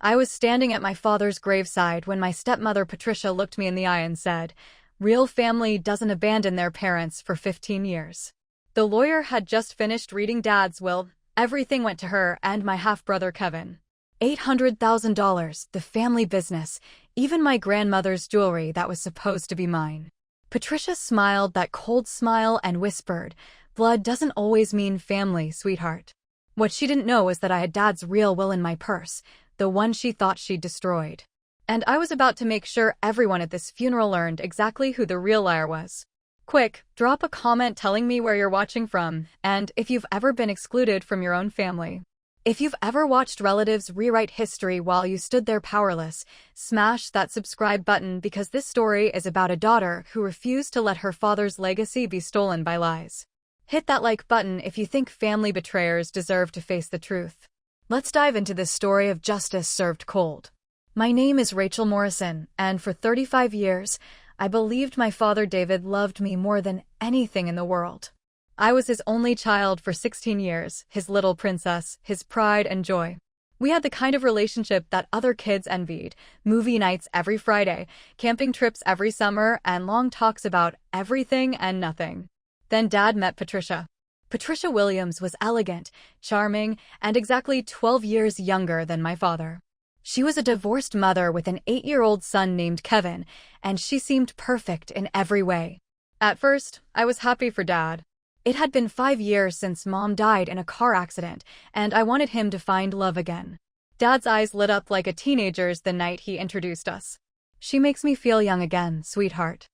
I was standing at my father's graveside when my stepmother Patricia looked me in the eye and said, "Real family doesn't abandon their parents for 15 years." The lawyer had just finished reading Dad's will. Everything went to her and my half-brother Kevin. $800,000, the family business, even my grandmother's jewelry that was supposed to be mine. Patricia smiled that cold smile and whispered, "Blood doesn't always mean family, sweetheart." What she didn't know was that I had Dad's real will in my purse, the one she thought she'd destroyed. And I was about to make sure everyone at this funeral learned exactly who the real liar was. Quick, drop a comment telling me where you're watching from, and if you've ever been excluded from your own family. If you've ever watched relatives rewrite history while you stood there powerless, smash that subscribe button because this story is about a daughter who refused to let her father's legacy be stolen by lies. Hit that like button if you think family betrayers deserve to face the truth. Let's dive into this story of justice served cold. My name is Rachel Morrison, and for 35 years, I believed my father David loved me more than anything in the world. I was his only child for 16 years, his little princess, his pride and joy. We had the kind of relationship that other kids envied, movie nights every Friday, camping trips every summer, and long talks about everything and nothing. Then Dad met Patricia. Patricia Williams was elegant, charming, and exactly 12 years younger than my father. She was a divorced mother with an 8-year-old son named Kevin, and she seemed perfect in every way. At first, I was happy for Dad. It had been 5 years since Mom died in a car accident, and I wanted him to find love again. Dad's eyes lit up like a teenager's the night he introduced us. "She makes me feel young again, sweetheart.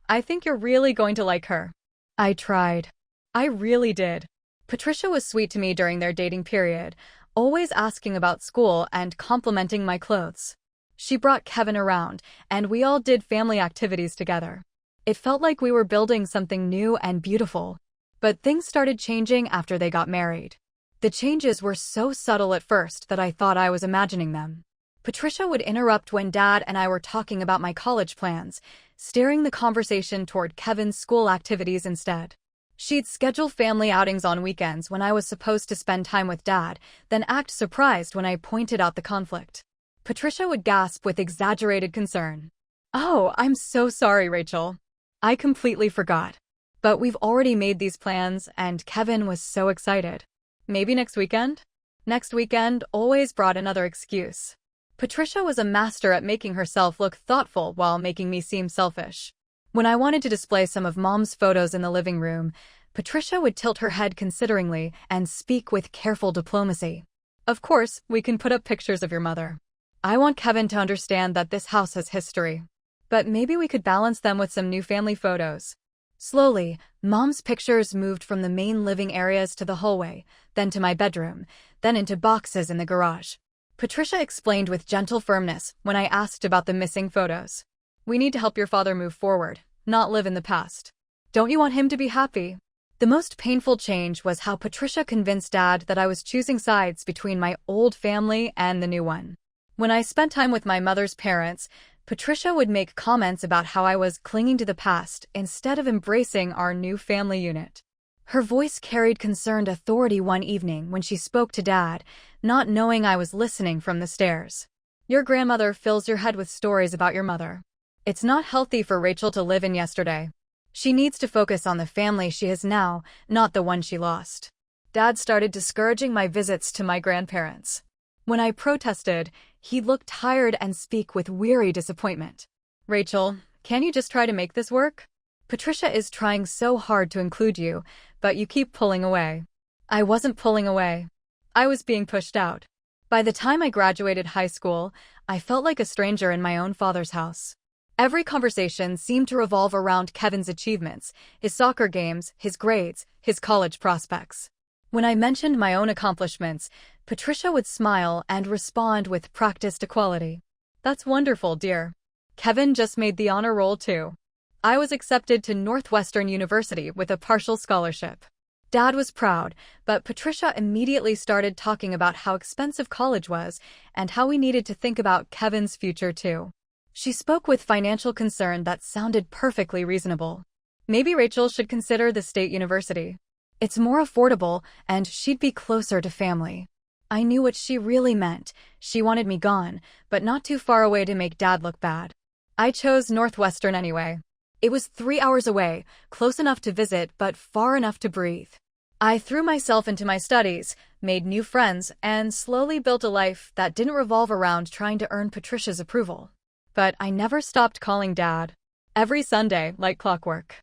I think you're really going to like her." I tried. I really did. Patricia was sweet to me during their dating period, always asking about school and complimenting my clothes. She brought Kevin around, and we all did family activities together. It felt like we were building something new and beautiful. But things started changing after they got married. The changes were so subtle at first that I thought I was imagining them. Patricia would interrupt when Dad and I were talking about my college plans, steering the conversation toward Kevin's school activities instead. She'd schedule family outings on weekends when I was supposed to spend time with Dad, then act surprised when I pointed out the conflict. Patricia would gasp with exaggerated concern. "Oh, I'm so sorry, Rachel. I completely forgot. But we've already made these plans, and Kevin was so excited. Maybe next weekend?" Next weekend always brought another excuse. Patricia was a master at making herself look thoughtful while making me seem selfish. When I wanted to display some of Mom's photos in the living room, Patricia would tilt her head consideringly and speak with careful diplomacy. "Of course, we can put up pictures of your mother. I want Kevin to understand that this house has history. But maybe we could balance them with some new family photos." Slowly, Mom's pictures moved from the main living areas to the hallway, then to my bedroom, then into boxes in the garage. Patricia explained with gentle firmness when I asked about the missing photos. "We need to help your father move forward, not live in the past. Don't you want him to be happy?" The most painful change was how Patricia convinced Dad that I was choosing sides between my old family and the new one. When I spent time with my mother's parents, Patricia would make comments about how I was clinging to the past instead of embracing our new family unit. Her voice carried concerned authority one evening when she spoke to Dad, not knowing I was listening from the stairs. "Your grandmother fills your head with stories about your mother. It's not healthy for Rachel to live in yesterday. She needs to focus on the family she has now, not the one she lost." Dad started discouraging my visits to my grandparents. When I protested, he'd look tired and speak with weary disappointment. "Rachel, can you just try to make this work? Patricia is trying so hard to include you, but you keep pulling away." I wasn't pulling away. I was being pushed out. By the time I graduated high school, I felt like a stranger in my own father's house. Every conversation seemed to revolve around Kevin's achievements, his soccer games, his grades, his college prospects. When I mentioned my own accomplishments, Patricia would smile and respond with practiced equality. "That's wonderful, dear. Kevin just made the honor roll too." I was accepted to Northwestern University with a partial scholarship. Dad was proud, but Patricia immediately started talking about how expensive college was and how we needed to think about Kevin's future too. She spoke with financial concern that sounded perfectly reasonable. "Maybe Rachel should consider the state university. It's more affordable, and she'd be closer to family." I knew what she really meant. She wanted me gone, but not too far away to make Dad look bad. I chose Northwestern anyway. It was 3 hours away, close enough to visit, but far enough to breathe. I threw myself into my studies, made new friends, and slowly built a life that didn't revolve around trying to earn Patricia's approval. But I never stopped calling Dad. Every Sunday, like clockwork.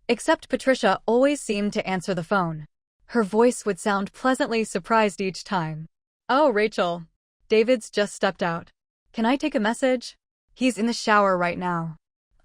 Except Patricia always seemed to answer the phone. Her voice would sound pleasantly surprised each time. "Oh, Rachel. David's just stepped out. Can I take a message? He's in the shower right now.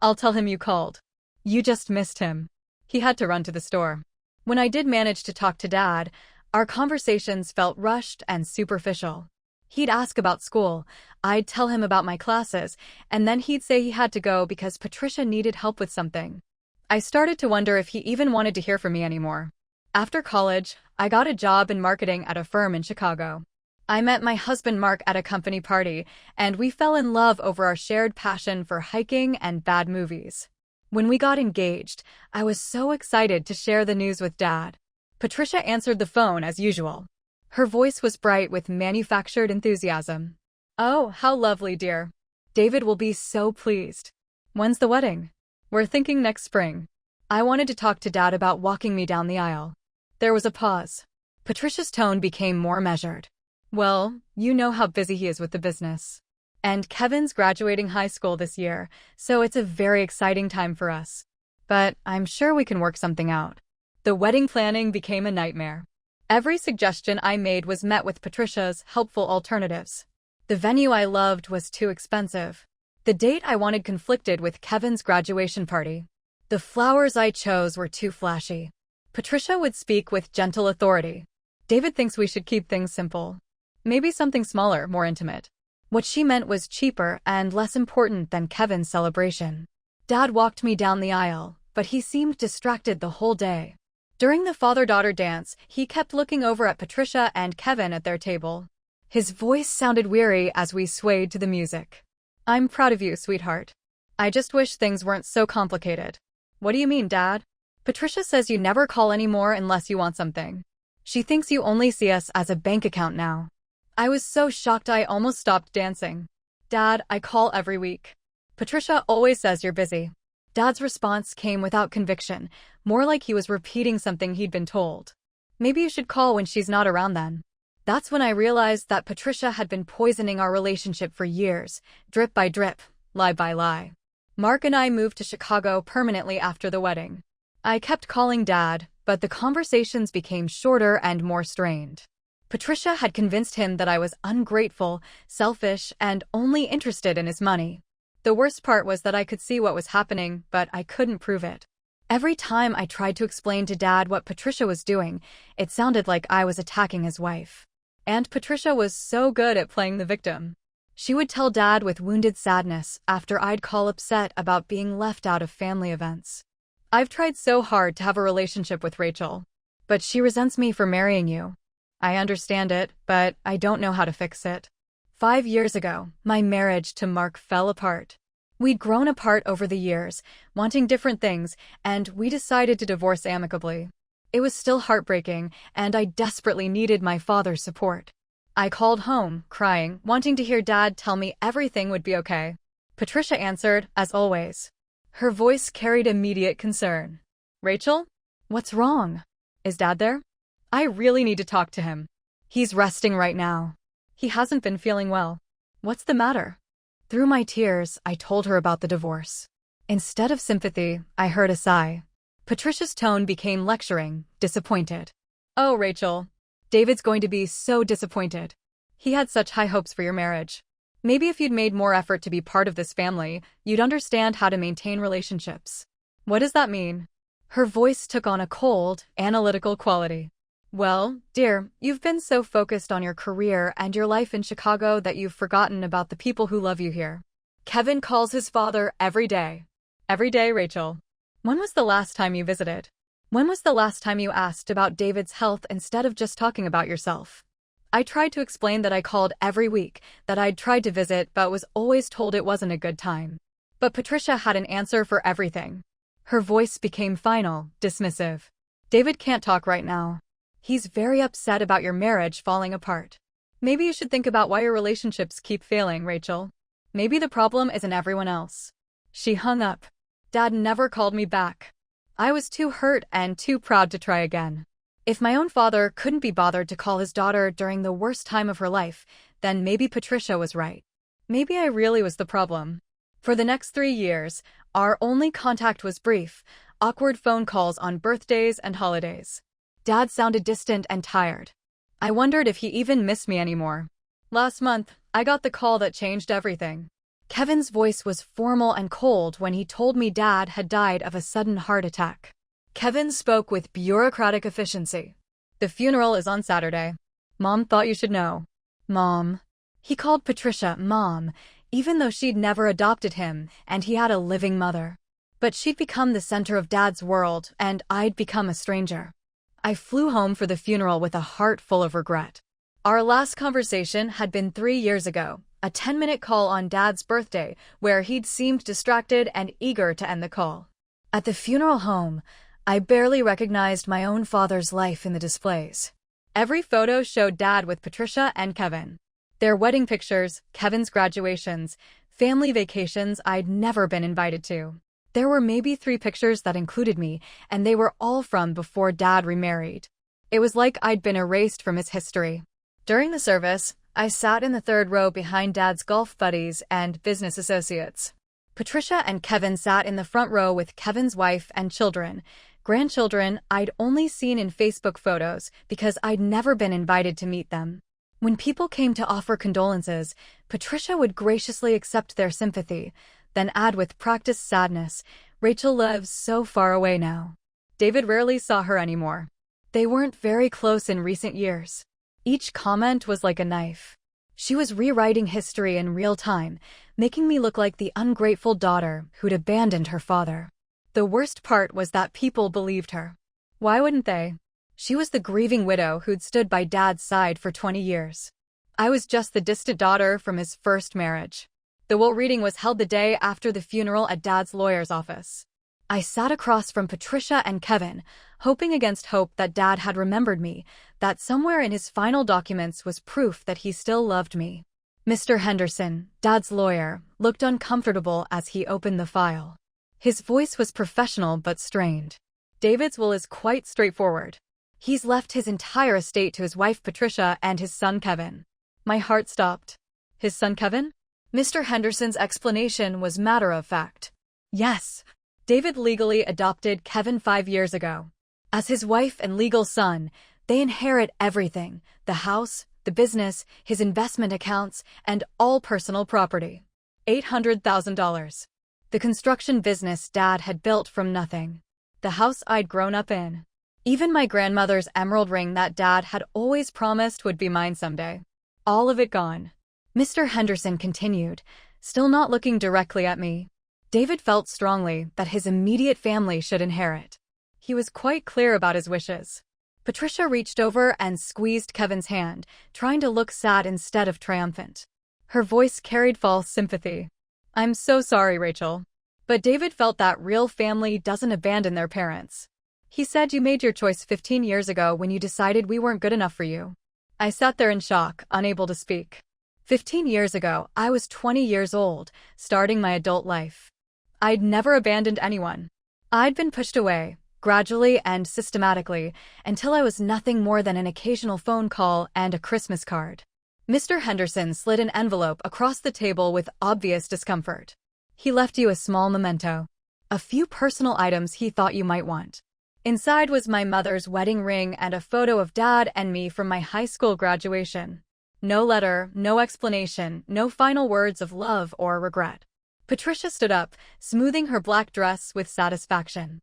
I'll tell him you called. You just missed him. He had to run to the store." When I did manage to talk to Dad, our conversations felt rushed and superficial. He'd ask about school, I'd tell him about my classes, and then he'd say he had to go because Patricia needed help with something. I started to wonder if he even wanted to hear from me anymore. After college, I got a job in marketing at a firm in Chicago. I met my husband Mark at a company party, and we fell in love over our shared passion for hiking and bad movies. When we got engaged, I was so excited to share the news with Dad. Patricia answered the phone as usual. Her voice was bright with manufactured enthusiasm. "Oh, how lovely, dear. David will be so pleased. When's the wedding?" "We're thinking next spring." I wanted to talk to Dad about walking me down the aisle. There was a pause. Patricia's tone became more measured. "Well, you know how busy he is with the business. And Kevin's graduating high school this year, so it's a very exciting time for us. But I'm sure we can work something out." The wedding planning became a nightmare. Every suggestion I made was met with Patricia's helpful alternatives. The venue I loved was too expensive. The date I wanted conflicted with Kevin's graduation party. The flowers I chose were too flashy. Patricia would speak with gentle authority. "David thinks we should keep things simple. Maybe something smaller, more intimate." What she meant was cheaper and less important than Kevin's celebration. Dad walked me down the aisle, but he seemed distracted the whole day. During the father-daughter dance, he kept looking over at Patricia and Kevin at their table. His voice sounded weary as we swayed to the music. "I'm proud of you, sweetheart. I just wish things weren't so complicated." "What do you mean, Dad?" "Patricia says you never call anymore unless you want something. She thinks you only see us as a bank account now." I was so shocked I almost stopped dancing. "Dad, I call every week. Patricia always says you're busy." Dad's response came without conviction, more like he was repeating something he'd been told. "Maybe you should call when she's not around then." That's when I realized that Patricia had been poisoning our relationship for years, drip by drip, lie by lie. Mark and I moved to Chicago permanently after the wedding. I kept calling Dad, but the conversations became shorter and more strained. Patricia had convinced him that I was ungrateful, selfish, and only interested in his money. The worst part was that I could see what was happening, but I couldn't prove it. Every time I tried to explain to Dad what Patricia was doing, it sounded like I was attacking his wife. And Patricia was so good at playing the victim. She would tell Dad with wounded sadness after I'd call upset about being left out of family events. "I've tried so hard to have a relationship with Rachel, but she resents me for marrying you. I understand it, but I don't know how to fix it." 5 years ago, my marriage to Mark fell apart. We'd grown apart over the years, wanting different things, and we decided to divorce amicably. It was still heartbreaking, and I desperately needed my father's support. I called home, crying, wanting to hear Dad tell me everything would be okay. Patricia answered, as always. Her voice carried immediate concern. "Rachel? What's wrong? Is Dad there? I really need to talk to him. He's resting right now. He hasn't been feeling well. What's the matter?" Through my tears, I told her about the divorce. Instead of sympathy, I heard a sigh. Patricia's tone became lecturing, disappointed. "Oh, Rachel. David's going to be so disappointed. He had such high hopes for your marriage. Maybe if you'd made more effort to be part of this family, you'd understand how to maintain relationships." "What does that mean?" Her voice took on a cold, analytical quality. "Well, dear, you've been so focused on your career and your life in Chicago that you've forgotten about the people who love you here. Kevin calls his father every day." "Every day, Rachel. When was the last time you visited? When was the last time you asked about David's health instead of just talking about yourself?" I tried to explain that I called every week, that I'd tried to visit but was always told it wasn't a good time. But Patricia had an answer for everything. Her voice became final, dismissive. "David can't talk right now. He's very upset about your marriage falling apart. Maybe you should think about why your relationships keep failing, Rachel. Maybe the problem isn't everyone else. She hung up. Dad never called me back. I was too hurt and too proud to try again. If my own father couldn't be bothered to call his daughter during the worst time of her life, then maybe Patricia was right. Maybe I really was the problem. For the next 3 years, our only contact was brief, awkward phone calls on birthdays and holidays. Dad sounded distant and tired. I wondered if he even missed me anymore. Last month, I got the call that changed everything. Kevin's voice was formal and cold when he told me Dad had died of a sudden heart attack. Kevin spoke with bureaucratic efficiency. The funeral is on Saturday. Mom thought you should know. Mom. He called Patricia Mom, even though she'd never adopted him and he had a living mother. But she'd become the center of Dad's world and I'd become a stranger. I flew home for the funeral with a heart full of regret. Our last conversation had been 3 years ago, a 10-minute call on Dad's birthday where he'd seemed distracted and eager to end the call. At the funeral home, I barely recognized my own father's life in the displays. Every photo showed Dad with Patricia and Kevin. Their wedding pictures, Kevin's graduations, family vacations I'd never been invited to. There were maybe 3 pictures that included me, and they were all from before Dad remarried. It was like I'd been erased from his history. During the service, I sat in the 3rd row behind Dad's golf buddies and business associates. Patricia and Kevin sat in the front row with Kevin's wife and children, grandchildren I'd only seen in Facebook photos because I'd never been invited to meet them. When people came to offer condolences, Patricia would graciously accept their sympathy, then add with practiced sadness, "Rachel lives so far away now." David rarely saw her anymore. They weren't very close in recent years. Each comment was like a knife. She was rewriting history in real time, making me look like the ungrateful daughter who'd abandoned her father. The worst part was that people believed her. Why wouldn't they? She was the grieving widow who'd stood by Dad's side for 20 years. I was just the distant daughter from his first marriage. The will reading was held the day after the funeral at Dad's lawyer's office. I sat across from Patricia and Kevin, hoping against hope that Dad had remembered me, that somewhere in his final documents was proof that he still loved me. Mr. Henderson, Dad's lawyer, looked uncomfortable as he opened the file. His voice was professional but strained. David's will is quite straightforward. He's left his entire estate to his wife Patricia and his son Kevin. My heart stopped. His son Kevin? Mr. Henderson's explanation was matter-of-fact. Yes. David legally adopted Kevin 5 years ago. As his wife and legal son, they inherit everything: the house, the business, his investment accounts, and all personal property. $800,000. The construction business Dad had built from nothing. The house I'd grown up in. Even my grandmother's emerald ring that Dad had always promised would be mine someday. All of it gone. Mr. Henderson continued, still not looking directly at me. David felt strongly that his immediate family should inherit. He was quite clear about his wishes. Patricia reached over and squeezed Kevin's hand, trying to look sad instead of triumphant. Her voice carried false sympathy. "I'm so sorry, Rachel. But David felt that real family doesn't abandon their parents. He said you made your choice 15 years ago when you decided we weren't good enough for you." I sat there in shock, unable to speak. 15 years ago, I was 20 years old, starting my adult life. I'd never abandoned anyone. I'd been pushed away, gradually and systematically, until I was nothing more than an occasional phone call and a Christmas card. Mr. Henderson slid an envelope across the table with obvious discomfort. He left you a small memento. A few personal items he thought you might want. Inside was my mother's wedding ring and a photo of Dad and me from my high school graduation. No letter, no explanation, no final words of love or regret. Patricia stood up, smoothing her black dress with satisfaction.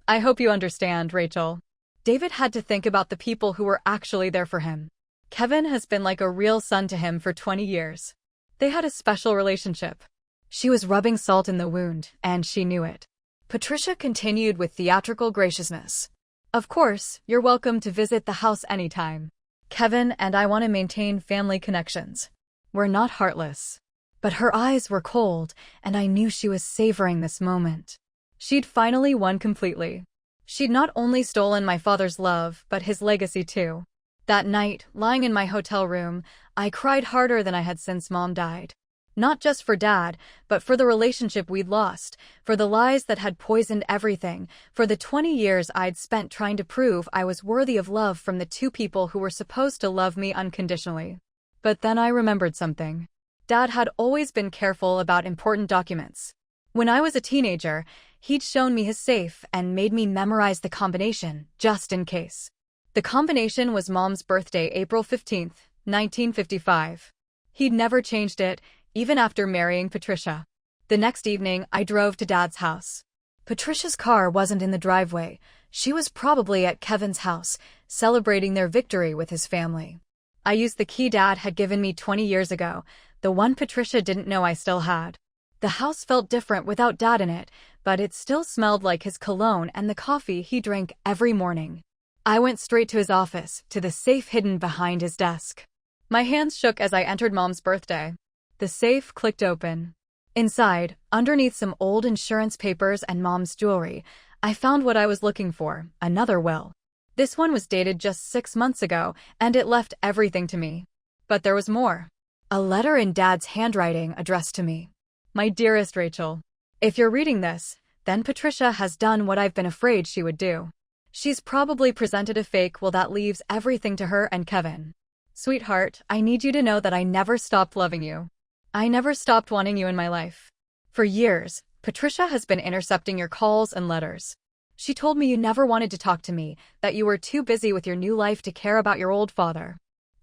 "I hope you understand, Rachel." David had to think about the people who were actually there for him. Kevin has been like a real son to him for 20 years. They had a special relationship. She was rubbing salt in the wound, and she knew it. Patricia continued with theatrical graciousness. "Of course, you're welcome to visit the house anytime. Kevin and I want to maintain family connections. We're not heartless." But her eyes were cold, and I knew she was savoring this moment. She'd finally won completely. She'd not only stolen my father's love, but his legacy too. That night, lying in my hotel room, I cried harder than I had since Mom died. Not just for Dad, but for the relationship we'd lost, for the lies that had poisoned everything, for the 20 years I'd spent trying to prove I was worthy of love from the two people who were supposed to love me unconditionally. But then I remembered something. Dad had always been careful about important documents. When I was a teenager, he'd shown me his safe and made me memorize the combination, just in case. The combination was Mom's birthday, April 15th, 1955. He'd never changed it, even after marrying Patricia. The next evening, I drove to Dad's house. Patricia's car wasn't in the driveway. She was probably at Kevin's house, celebrating their victory with his family. I used the key Dad had given me 20 years ago, the one Patricia didn't know I still had. The house felt different without Dad in it, but it still smelled like his cologne and the coffee he drank every morning. I went straight to his office, to the safe hidden behind his desk. My hands shook as I entered Mom's birthday. The safe clicked open. Inside, underneath some old insurance papers and Mom's jewelry, I found what I was looking for, another will. This one was dated just 6 months ago, and it left everything to me. But there was more. A letter in Dad's handwriting addressed to me. My dearest Rachel, if you're reading this, then Patricia has done what I've been afraid she would do. She's probably presented a fake will that leaves everything to her and Kevin. Sweetheart, I need you to know that I never stopped loving you. I never stopped wanting you in my life. For years, Patricia has been intercepting your calls and letters. She told me you never wanted to talk to me, that you were too busy with your new life to care about your old father.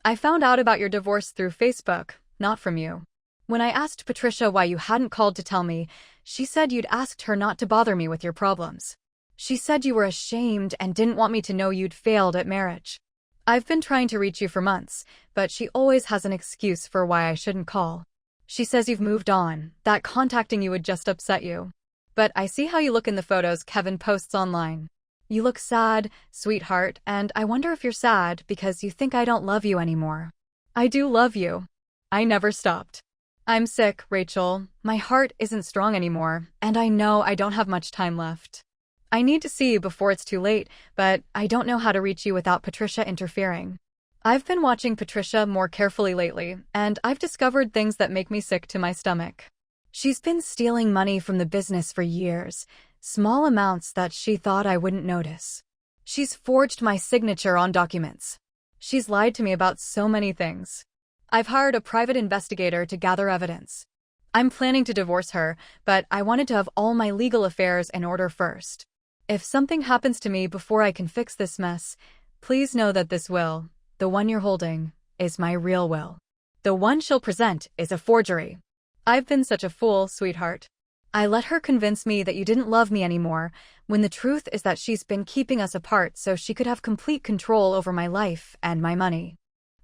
I found out about your divorce through Facebook, not from you. When I asked Patricia why you hadn't called to tell me, she said you'd asked her not to bother me with your problems. She said you were ashamed and didn't want me to know you'd failed at marriage. I've been trying to reach you for months, but she always has an excuse for why I shouldn't call. She says you've moved on, that contacting you would just upset you. But I see how you look in the photos Kevin posts online. You look sad, sweetheart, and I wonder if you're sad because you think I don't love you anymore. I do love you. I never stopped. I'm sick, Rachel. My heart isn't strong anymore, and I know I don't have much time left. I need to see you before it's too late, but I don't know how to reach you without Patricia interfering. I've been watching Patricia more carefully lately, and I've discovered things that make me sick to my stomach. She's been stealing money from the business for years, small amounts that she thought I wouldn't notice. She's forged my signature on documents. She's lied to me about so many things. I've hired a private investigator to gather evidence. I'm planning to divorce her, but I wanted to have all my legal affairs in order first. If something happens to me before I can fix this mess, please know that this will, the one you're holding, is my real will. The one she'll present is a forgery. I've been such a fool, sweetheart. I let her convince me that you didn't love me anymore, when the truth is that she's been keeping us apart so she could have complete control over my life and my money.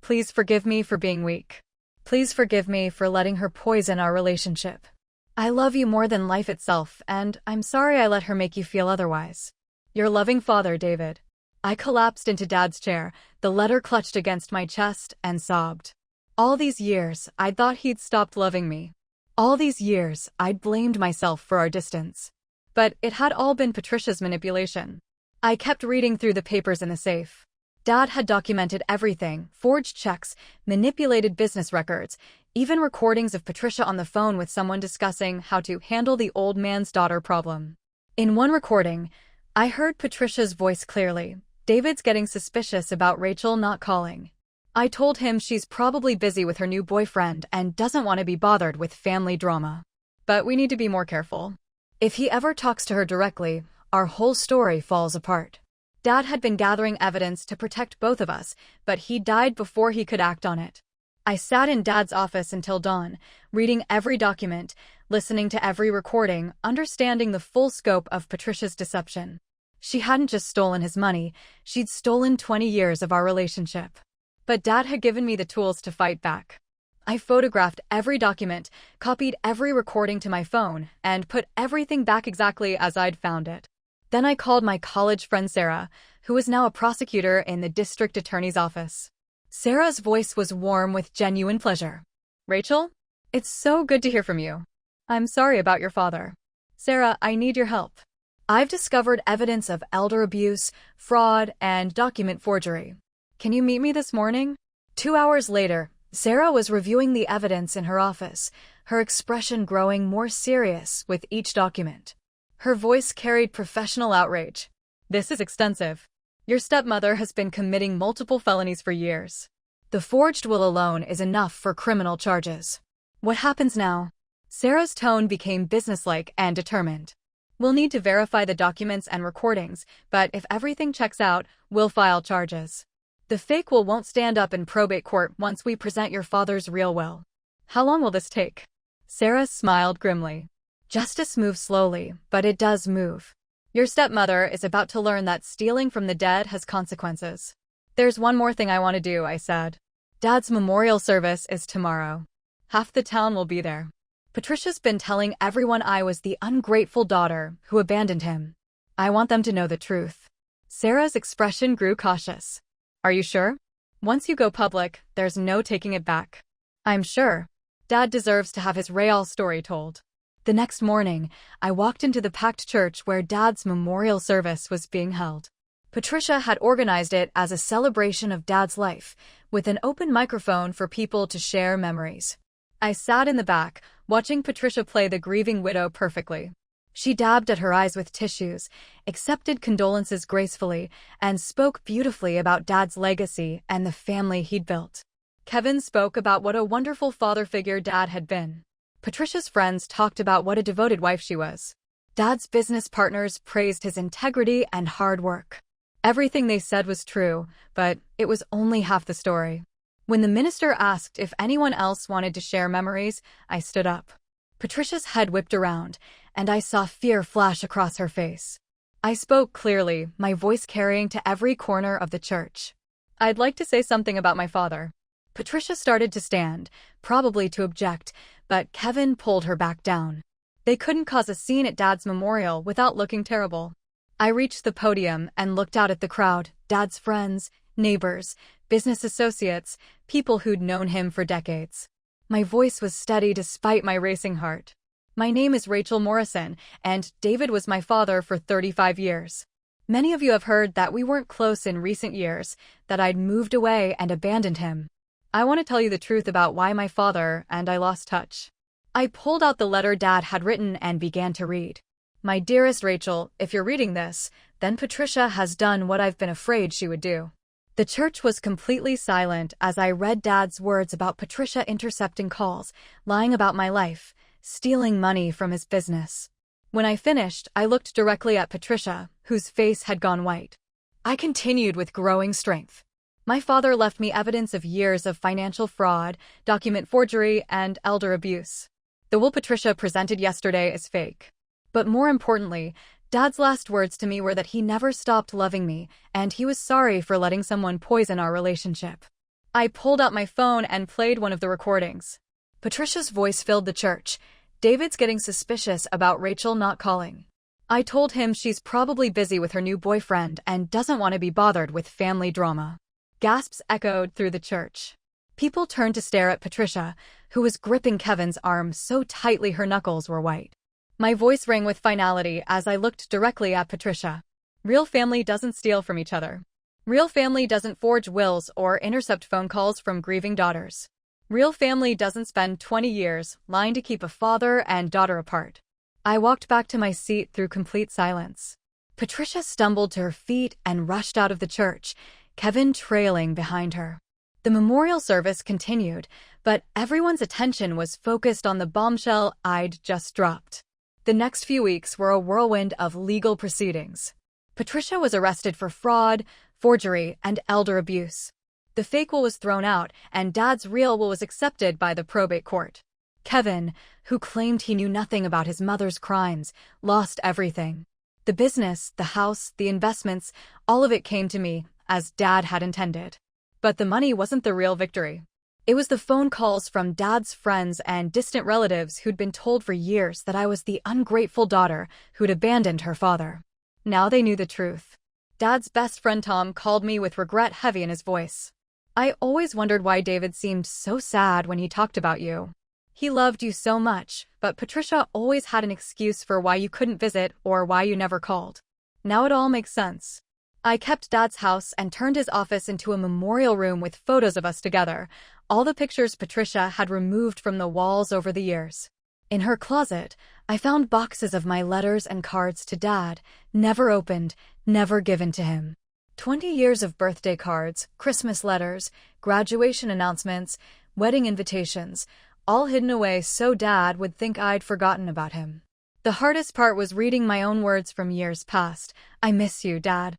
Please forgive me for being weak. Please forgive me for letting her poison our relationship. I love you more than life itself, and I'm sorry I let her make you feel otherwise. Your loving father, David. I collapsed into Dad's chair, the letter clutched against my chest, and sobbed. All these years, I'd thought he'd stopped loving me. All these years, I'd blamed myself for our distance. But it had all been Patricia's manipulation. I kept reading through the papers in the safe. Dad had documented everything, forged checks, manipulated business records, even recordings of Patricia on the phone with someone discussing how to handle the old man's daughter problem. In one recording, I heard Patricia's voice clearly. David's getting suspicious about Rachel not calling. I told him she's probably busy with her new boyfriend and doesn't want to be bothered with family drama. But we need to be more careful. If he ever talks to her directly, our whole story falls apart. Dad had been gathering evidence to protect both of us, but he died before he could act on it. I sat in Dad's office until dawn, reading every document, listening to every recording, understanding the full scope of Patricia's deception. She hadn't just stolen his money, she'd stolen 20 years of our relationship. But Dad had given me the tools to fight back. I photographed every document, copied every recording to my phone, and put everything back exactly as I'd found it. Then I called my college friend Sarah, who is now a prosecutor in the district attorney's office. Sarah's voice was warm with genuine pleasure. Rachel, it's so good to hear from you. I'm sorry about your father. Sarah, I need your help. I've discovered evidence of elder abuse, fraud, and document forgery. Can you meet me this morning? 2 hours later, Sarah was reviewing the evidence in her office, her expression growing more serious with each document. Her voice carried professional outrage. This is extensive. Your stepmother has been committing multiple felonies for years. The forged will alone is enough for criminal charges. What happens now? Sarah's tone became businesslike and determined. We'll need to verify the documents and recordings, but if everything checks out, we'll file charges. The fake will won't stand up in probate court once we present your father's real will. How long will this take? Sarah smiled grimly. Justice moves slowly, but it does move. Your stepmother is about to learn that stealing from the dead has consequences. There's one more thing I want to do, I said. Dad's memorial service is tomorrow. Half the town will be there. Patricia's been telling everyone I was the ungrateful daughter who abandoned him. I want them to know the truth. Sarah's expression grew cautious. Are you sure? Once you go public, there's no taking it back. I'm sure. Dad deserves to have his real story told. The next morning, I walked into the packed church where Dad's memorial service was being held. Patricia had organized it as a celebration of Dad's life, with an open microphone for people to share memories. I sat in the back, watching Patricia play the grieving widow perfectly. She dabbed at her eyes with tissues, accepted condolences gracefully, and spoke beautifully about Dad's legacy and the family he'd built. Kevin spoke about what a wonderful father figure Dad had been. Patricia's friends talked about what a devoted wife she was. Dad's business partners praised his integrity and hard work. Everything they said was true, but it was only half the story. When the minister asked if anyone else wanted to share memories, I stood up. Patricia's head whipped around, and I saw fear flash across her face. I spoke clearly, my voice carrying to every corner of the church. I'd like to say something about my father. Patricia started to stand, probably to object, but Kevin pulled her back down. They couldn't cause a scene at Dad's memorial without looking terrible. I reached the podium and looked out at the crowd, Dad's friends, neighbors, business associates, people who'd known him for decades. My voice was steady despite my racing heart. My name is Rachel Morrison, and David was my father for 35 years. Many of you have heard that we weren't close in recent years, that I'd moved away and abandoned him. I want to tell you the truth about why my father and I lost touch. I pulled out the letter Dad had written and began to read. My dearest Rachel, if you're reading this, then Patricia has done what I've been afraid she would do. The church was completely silent as I read Dad's words about Patricia intercepting calls, lying about my life, stealing money from his business. When I finished, I looked directly at Patricia, whose face had gone white. I continued with growing strength. My father left me evidence of years of financial fraud, document forgery, and elder abuse. The will Patricia presented yesterday is fake. But more importantly, Dad's last words to me were that he never stopped loving me, and he was sorry for letting someone poison our relationship. I pulled out my phone and played one of the recordings. Patricia's voice filled the church. David's getting suspicious about Rachel not calling. I told him she's probably busy with her new boyfriend and doesn't want to be bothered with family drama. Gasps echoed through the church. People turned to stare at Patricia, who was gripping Kevin's arm so tightly her knuckles were white. My voice rang with finality as I looked directly at Patricia. Real family doesn't steal from each other. Real family doesn't forge wills or intercept phone calls from grieving daughters. Real family doesn't spend 20 years lying to keep a father and daughter apart. I walked back to my seat through complete silence. Patricia stumbled to her feet and rushed out of the church, Kevin trailing behind her. The memorial service continued, but everyone's attention was focused on the bombshell I'd just dropped. The next few weeks were a whirlwind of legal proceedings. Patricia was arrested for fraud, forgery, and elder abuse. The fake will was thrown out, and Dad's real will was accepted by the probate court. Kevin, who claimed he knew nothing about his mother's crimes, lost everything. The business, the house, the investments, all of it came to me, as Dad had intended. But the money wasn't the real victory. It was the phone calls from Dad's friends and distant relatives who'd been told for years that I was the ungrateful daughter who'd abandoned her father. Now they knew the truth. Dad's best friend Tom called me with regret heavy in his voice. I always wondered why David seemed so sad when he talked about you. He loved you so much, but Patricia always had an excuse for why you couldn't visit or why you never called. Now it all makes sense. I kept Dad's house and turned his office into a memorial room with photos of us together, all the pictures Patricia had removed from the walls over the years. In her closet, I found boxes of my letters and cards to Dad, never opened, never given to him. 20 years of birthday cards, Christmas letters, graduation announcements, wedding invitations, all hidden away so Dad would think I'd forgotten about him. The hardest part was reading my own words from years past. I miss you, Dad.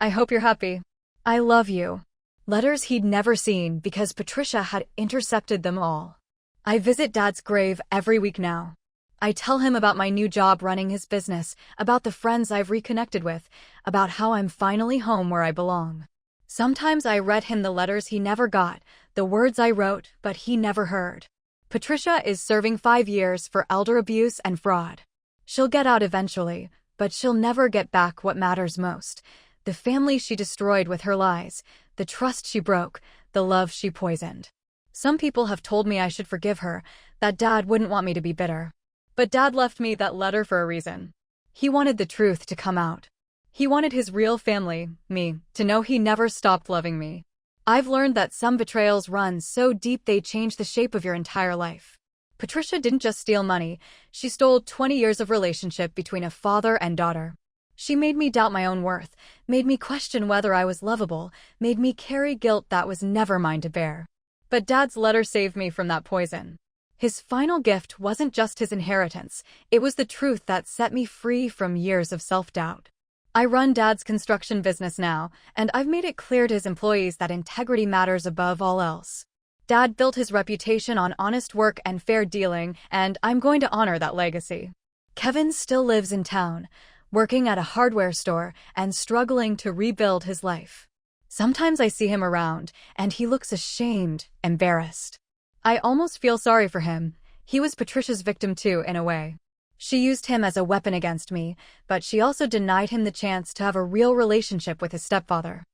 I hope you're happy. I love you. Letters he'd never seen because Patricia had intercepted them all. I visit Dad's grave every week now. I tell him about my new job running his business, about the friends I've reconnected with, about how I'm finally home where I belong. Sometimes I read him the letters he never got, the words I wrote, but he never heard. Patricia is serving 5 years for elder abuse and fraud. She'll get out eventually, but she'll never get back what matters most. The family she destroyed with her lies, the trust she broke, the love she poisoned. Some people have told me I should forgive her, that Dad wouldn't want me to be bitter. But Dad left me that letter for a reason. He wanted the truth to come out. He wanted his real family, me, to know he never stopped loving me. I've learned that some betrayals run so deep they change the shape of your entire life. Patricia didn't just steal money, she stole 20 years of relationship between a father and daughter. She made me doubt my own worth, made me question whether I was lovable, made me carry guilt that was never mine to bear. But Dad's letter saved me from that poison. His final gift wasn't just his inheritance, it was the truth that set me free from years of self-doubt. I run Dad's construction business now, and I've made it clear to his employees that integrity matters above all else. Dad built his reputation on honest work and fair dealing, and I'm going to honor that legacy. Kevin still lives in town, working at a hardware store and struggling to rebuild his life. Sometimes I see him around, and he looks ashamed, embarrassed. I almost feel sorry for him. He was Patricia's victim too, in a way. She used him as a weapon against me, but she also denied him the chance to have a real relationship with his stepfather.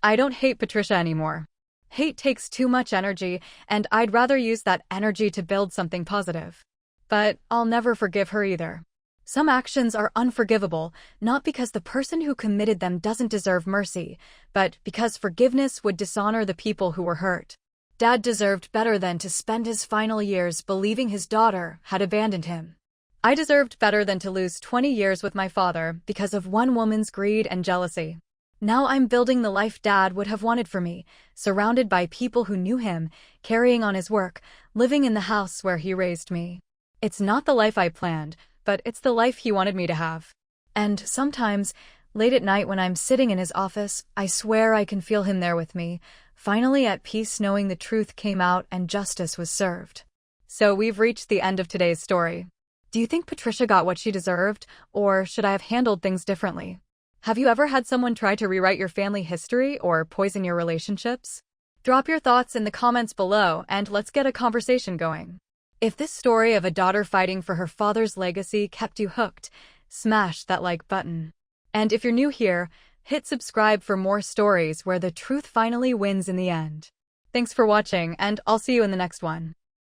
I don't hate Patricia anymore. Hate takes too much energy, and I'd rather use that energy to build something positive. But I'll never forgive her either. Some actions are unforgivable, not because the person who committed them doesn't deserve mercy, but because forgiveness would dishonor the people who were hurt. Dad deserved better than to spend his final years believing his daughter had abandoned him. I deserved better than to lose 20 years with my father because of one woman's greed and jealousy. Now I'm building the life Dad would have wanted for me, surrounded by people who knew him, carrying on his work, living in the house where he raised me. It's not the life I planned, but it's the life he wanted me to have. And sometimes, late at night when I'm sitting in his office, I swear I can feel him there with me, finally at peace knowing the truth came out and justice was served. So we've reached the end of today's story. Do you think Patricia got what she deserved, or should I have handled things differently? Have you ever had someone try to rewrite your family history or poison your relationships? Drop your thoughts in the comments below and let's get a conversation going. If this story of a daughter fighting for her father's legacy kept you hooked, smash that like button. And if you're new here, hit subscribe for more stories where the truth finally wins in the end. Thanks for watching, and I'll see you in the next one.